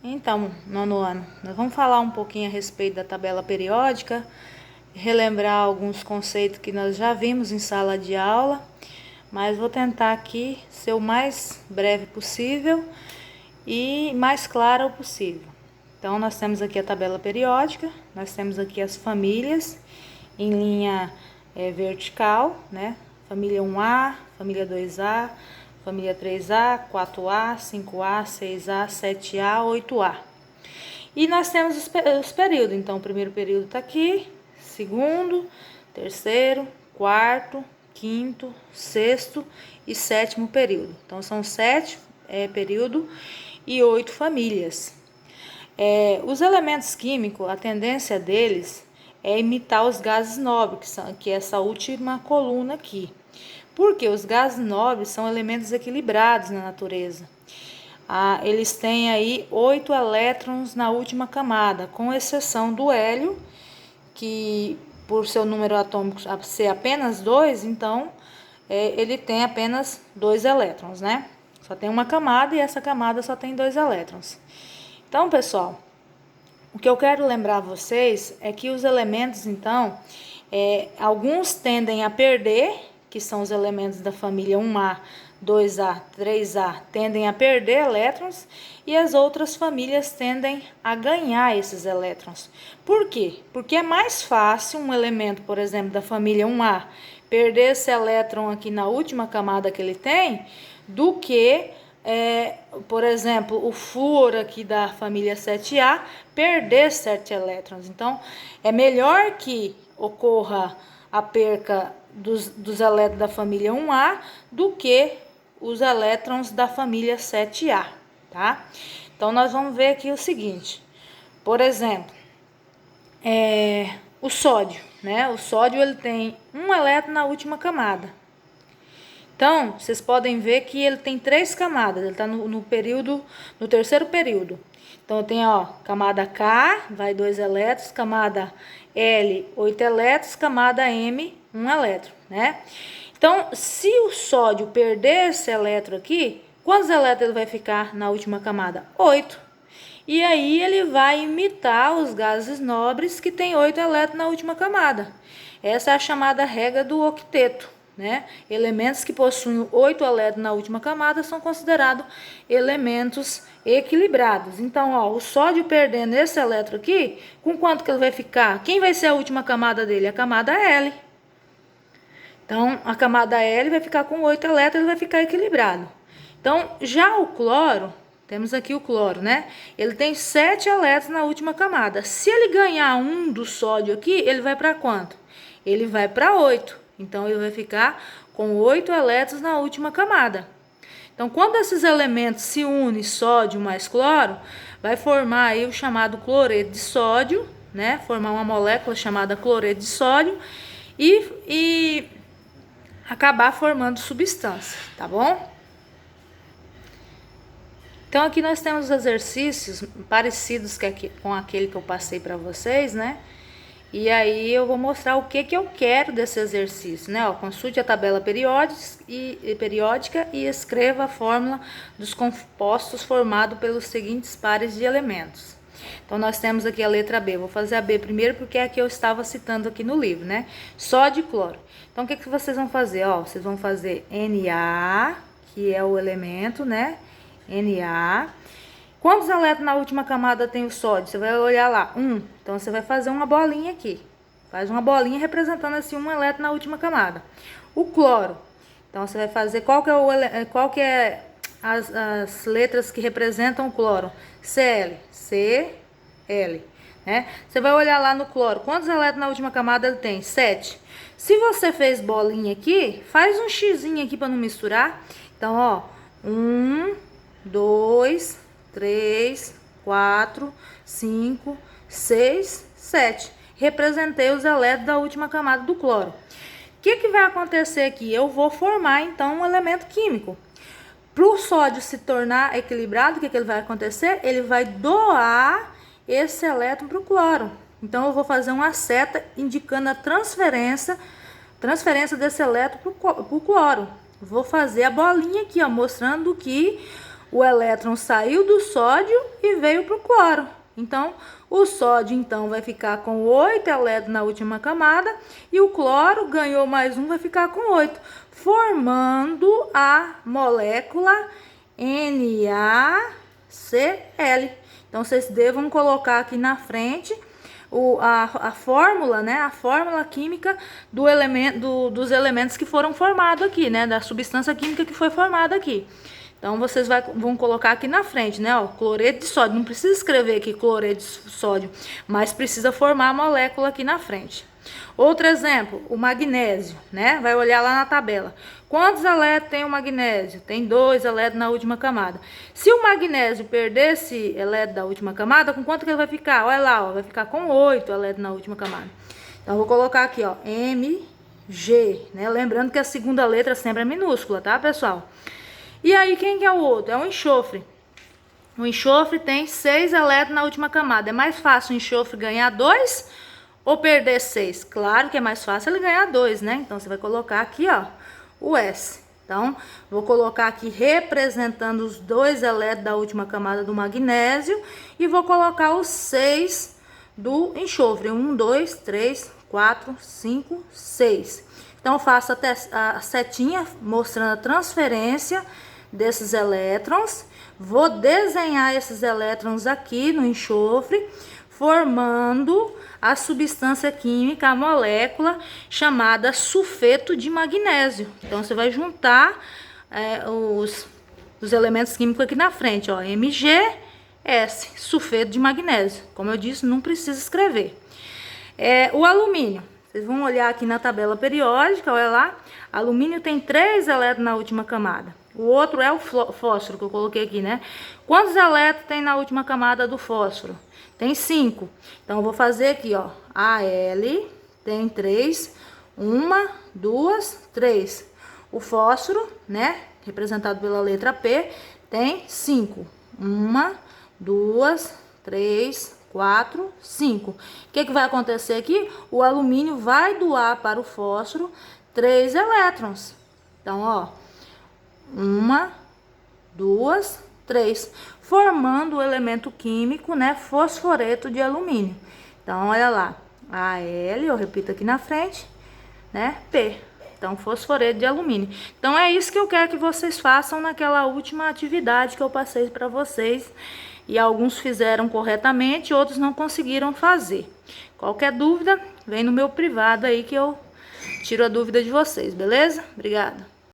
Então, nono ano, nós vamos falar um pouquinho a respeito da tabela periódica, relembrar alguns conceitos que nós já vimos em sala de aula, mas vou tentar aqui ser o mais breve possível e mais claro possível. Então, nós temos aqui a tabela periódica, nós temos aqui as famílias em linha vertical, né? Família 1A, família 2A, família 3A, 4A, 5A, 6A, 7A, 8A. E nós temos os períodos. Então, o primeiro período está aqui, segundo, terceiro, quarto, quinto, sexto e sétimo período. Então, são 7 períodos e 8 famílias. Os elementos químicos, a tendência deles é imitar os gases nobres, que é essa última coluna aqui. Porque os gases nobres são elementos equilibrados na natureza. Eles têm aí 8 elétrons na última camada, com exceção do hélio, que por seu número atômico ser apenas 2, então ele tem apenas 2 elétrons, né? Só tem uma camada e essa camada só tem 2 elétrons. Então, pessoal, o que eu quero lembrar a vocês é que os elementos, então, alguns tendem a perder, que são os elementos da família 1A, 2A, 3A, tendem a perder elétrons, e as outras famílias tendem a ganhar esses elétrons. Por quê? Porque é mais fácil um elemento, por exemplo, da família 1A, perder esse elétron aqui na última camada que ele tem, do que por exemplo, o flúor aqui da família 7A perder 7 elétrons. Então, é melhor que ocorra a perca dos elétrons da família 1A do que os elétrons da família 7A, tá? Então, nós vamos ver aqui o seguinte. Por exemplo, o sódio, né? O sódio ele tem um elétron na última camada. Então, vocês podem ver que ele tem 3 camadas, ele está no terceiro período. Então, tem, camada K, vai 2 elétrons, camada L, 8 elétrons, camada M, 1 elétron, né? Então, se o sódio perder esse elétron aqui, quantos elétrons ele vai ficar na última camada? 8. E aí, ele vai imitar os gases nobres que tem 8 elétrons na última camada. Essa é a chamada regra do octeto. Né? Elementos que possuem 8 elétrons na última camada são considerados elementos equilibrados. Então, o sódio perdendo esse elétron aqui, com quanto que ele vai ficar? Quem vai ser a última camada dele? A camada L. Então, a camada L vai ficar com 8 elétrons, ele vai ficar equilibrado. Então, já o cloro, temos aqui o cloro, né? Ele tem 7 elétrons na última camada. Se ele ganhar um do sódio aqui, ele vai para quanto? Ele vai para 8. Então, ele vai ficar com 8 elétrons na última camada. Então, quando esses elementos se unem, sódio mais cloro, vai formar aí o chamado cloreto de sódio, né? Formar uma molécula chamada cloreto de sódio e acabar formando substância, tá bom? Então, aqui nós temos exercícios parecidos com aquele que eu passei para vocês, né? E aí eu vou mostrar o que eu quero desse exercício, né? Consulte a tabela periódica e escreva a fórmula dos compostos formados pelos seguintes pares de elementos. Então, nós temos aqui a letra B. Vou fazer a B primeiro porque é a que eu estava citando aqui no livro, né? Sódio e cloro. Então, o que vocês vão fazer? Vocês vão fazer Na, que é o elemento, né? Na. Quantos elétrons na última camada tem o sódio? Você vai olhar lá, 1. Então, você vai fazer uma bolinha aqui. Faz uma bolinha representando assim 1 elétron na última camada. O cloro. Então, você vai fazer qual que é as letras que representam o cloro? Cl, Cl, né? Você vai olhar lá no cloro. Quantos elétrons na última camada ele tem? 7. Se você fez bolinha aqui, faz um xizinho aqui para não misturar. Então, 1, 2, 3, 4, 5, 6, 7. Representei os elétrons da última camada do cloro. O que vai acontecer aqui? Eu vou formar, então, um elemento químico. Para o sódio se tornar equilibrado, o que ele vai acontecer? Ele vai doar esse elétron para o cloro. Então, eu vou fazer uma seta indicando a transferência desse elétron para o cloro. Vou fazer a bolinha aqui, mostrando que o elétron saiu do sódio e veio para o cloro. Então, o sódio, então, vai ficar com 8 elétrons na última camada e o cloro ganhou mais um, vai ficar com 8, formando a molécula NaCl. Então, vocês devam colocar aqui na frente a fórmula, né? A fórmula química dos elementos que foram formados aqui, né? Da substância química que foi formada aqui. Então, vocês vão colocar aqui na frente, né? Ó, cloreto de sódio. Não precisa escrever aqui cloreto de sódio, mas precisa formar a molécula aqui na frente. Outro exemplo, o magnésio, né? Vai olhar lá na tabela. Quantos elétrons tem o magnésio? Tem 2 elétrons na última camada. Se o magnésio perder esse elétron da última camada, com quanto que ele vai ficar? Olha lá, ó, vai ficar com 8 elétrons na última camada. Então, eu vou colocar aqui, ó, Mg, né? Lembrando que a segunda letra sempre é minúscula, tá, pessoal? E aí, quem que é o outro? É o enxofre. O enxofre tem 6 elétrons na última camada. É mais fácil o enxofre ganhar 2 ou perder 6? Claro que é mais fácil ele ganhar 2, né? Então, você vai colocar aqui, ó, o S. Então, vou colocar aqui representando os 2 elétrons da última camada do magnésio e vou colocar os 6 do enxofre. 1, 2, 3, 4, 5, 6. Então, eu faço a setinha mostrando a transferência desses elétrons. Vou desenhar esses elétrons aqui no enxofre, formando a substância química, a molécula chamada sulfeto de magnésio. Então, você vai juntar os elementos químicos aqui na frente, ó, MgS, sulfeto de magnésio. Como eu disse, não precisa escrever. O alumínio, vocês vão olhar aqui na tabela periódica, olha lá, alumínio tem 3 elétrons na última camada. O outro é o fósforo, que eu coloquei aqui, né? Quantos elétrons tem na última camada do fósforo? Tem 5. Então, eu vou fazer aqui, ó, Al tem 3, 1, 2, 3. O fósforo, né, representado pela letra P, tem 5. 1, 2, 3, 4, 5. O que vai acontecer aqui? O alumínio vai doar para o fósforo 3 elétrons. Então, ó, 1, 2, 3, formando o elemento químico, né, fosforeto de alumínio. Então, olha lá, Al, eu repito aqui na frente, né, P. Então, fosforeto de alumínio. Então, é isso que eu quero que vocês façam naquela última atividade que eu passei para vocês. E alguns fizeram corretamente, outros não conseguiram fazer. Qualquer dúvida, vem no meu privado aí que eu tiro a dúvida de vocês, beleza? Obrigada.